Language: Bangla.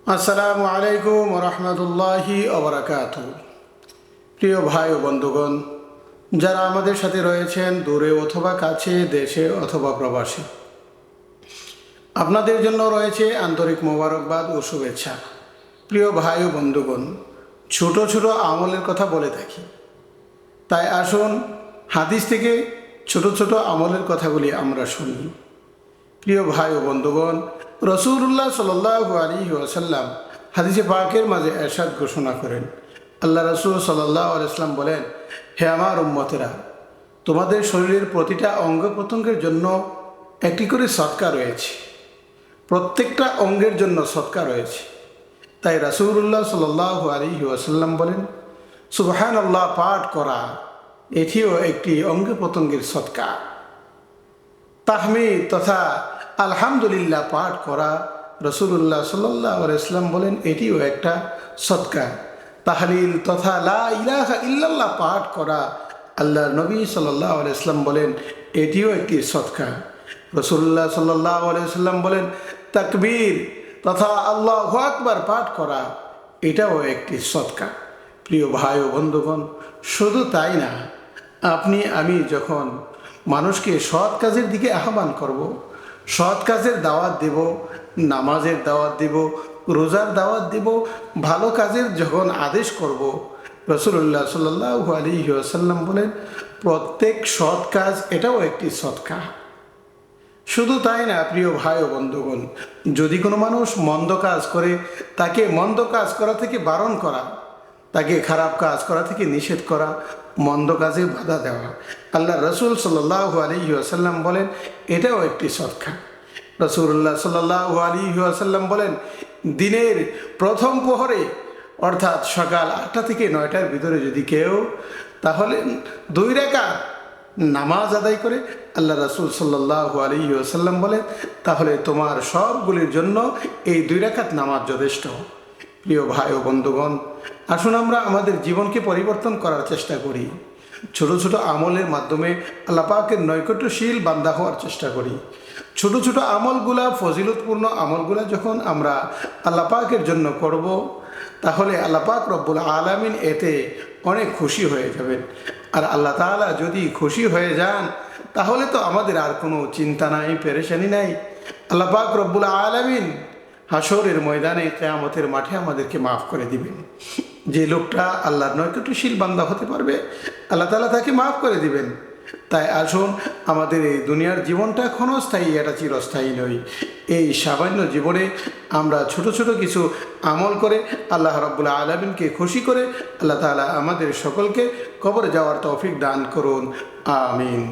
আসসালামু আলাইকুম রহমতুল্লাহি ওবরাকাতু। প্রিয় ভাই ও বন্ধুগণ, যারা আমাদের সাথে রয়েছেন দূরে অথবা কাছে, দেশে অথবা প্রবাসে, আপনাদের জন্য রয়েছে আন্তরিক মোবারকবাদ ও শুভেচ্ছা। প্রিয় ভাই ও বন্ধুগণ, ছোট ছোট আমলের কথা বলে থাকি, তাই আসুন হাদিস থেকে ছোট ছোট আমলের কথাগুলি আমরা শুনি। প্রিয় ভাই ও বন্ধুগণ, রসুল্লাহ সাল্লাল্লাহু আলাইহি ওয়াসাল্লাম হাদিসে পাকের মাঝে এরশাদ ঘোষণা করেন, আল্লাহ রসুল সাল্লাল্লাহু আলাইহি ওয়াসাল্লাম বলেন, হে আমার উম্মতেরা, তোমাদের শরীরের প্রতিটা অঙ্গ প্রত্যঙ্গের জন্য একটি করে সদকা রয়েছে। প্রত্যেকটা অঙ্গের জন্য সদকা রয়েছে। তাই রাসূলুল্লাহ সাল্লাল্লাহু আলাইহি ওয়াসাল্লাম বলেন, সুবহানাল্লাহ পাঠ করা এটিও একটি অঙ্গ প্রত্যঙ্গের সদকা। তাহমিদ তথা আলহামদুলিল্লাহ পাঠ করা, রসুল্লাহ সাল্লাল্লাহু আলাইহি ওয়াসাল্লাম বলেন, এটিও একটা সদকা। তাহলিল তথা লা ইলাহা ইল্লাল্লাহ পাঠ করা, আল্লাহর নবী সাল্লাল্লাহু আলাইহি ওয়াসাল্লাম বলেন, এটিও একটি সদকা। রসুল্লাহ সাল্লাল্লাহু আলাইহি ওয়াসাল্লাম বলেন, তাকবীর তথা আল্লাহু আকবার পাঠ করা, এটাও একটি সদকা। প্রিয় ভাই ও বন্ধুগণ, শুধু তাই না, আপনি আমি যখন মানুষকে সৎ কাজের দিকে আহ্বান করব, সৎ কাজের দাওয়াত দেব, নামাজের দাওয়াত দেব, রোজার দাওয়াত দেব, ভালো কাজের যখন আদেশ করব, রাসূলুল্লাহ সাল্লাল্লাহু আলাইহি ওয়াসাল্লাম বলেন, প্রত্যেক সৎ কাজ এটাও একটি সদকা। শুধু তাই না, প্রিয় ভাই ও বন্ধুগণ, যদি কোনো মানুষ মন্দ কাজ করে, তাকে মন্দ কাজ করা থেকে বারণ করা, তাকে খারাপ কাজ করা থেকে নিষেধ করা, মন্দ কাজে বাধা দেওয়া, আল্লাহ রসুল সাল্লাল্লাহু আলাইহি ওয়াসাল্লাম বলেন, এটাও একটি সদকা। রাসূলুল্লাহ সাল্লাল্লাহু আলাইহি ওয়াসাল্লাম বলেন, দিনের প্রথম প্রহরে অর্থাৎ সকাল 8টা থেকে 9টার ভিতরে যদি কেউ তাহলে 2 রাকাত নামাজ আদায় করে, আল্লাহ রাসূল সাল্লাল্লাহু আলাইহি ওয়াসাল্লাম বলেন, তাহলে তোমার সবগুলির জন্য এই 2 রাকাত নামাজ যথেষ্ট। প্রিয় ভাই ও বন্ধুগণ, আসুন আমরা আমাদের জীবনকে পরিবর্তন করার চেষ্টা করি। ছোট ছোট আমলের মাধ্যমে আল্লাহ পাকের নৈকট্যশীল বান্দা হওয়ার চেষ্টা করি। ছোট ছোট আমলগুলা, ফজিলতপূর্ণ আমলগুলা যখন আমরা আল্লাহ পাকের জন্য করব, তাহলে আল্লাহ পাক রব্বুল আলামিন এতে অনেক খুশি হয়ে যাবেন। আর আল্লাহ তাআলা যদি খুশি হয়ে যান, তাহলে তো আমাদের আর কোনো চিন্তা নাই, পেরেশানি নাই। আল্লাহ পাক রব্বুল আলামিন হাসরের ময়দানে, কিয়ামতের মাঠে আমাদেরকে মাফ করে দিবেন। যে লোকটা আল্লাহর নৈকট্যশীল বান্দা হতে পারবে, আল্লাহ তাআলা তাকে মাফ করে দিবেন। তাই আসুন, আমাদের এই দুনিয়ার জীবনটা ক্ষণস্থায়ী, এটা চিরস্থায়ী নয়। এই সামান্য জীবনে আমরা ছোট ছোট কিছু আমল করে আল্লাহ রাব্বুল আলামিনকে খুশি করে আল্লাহ তাআলা আমাদের সকলকে কবরে যাওয়ার তৌফিক দান করুন। আমিন।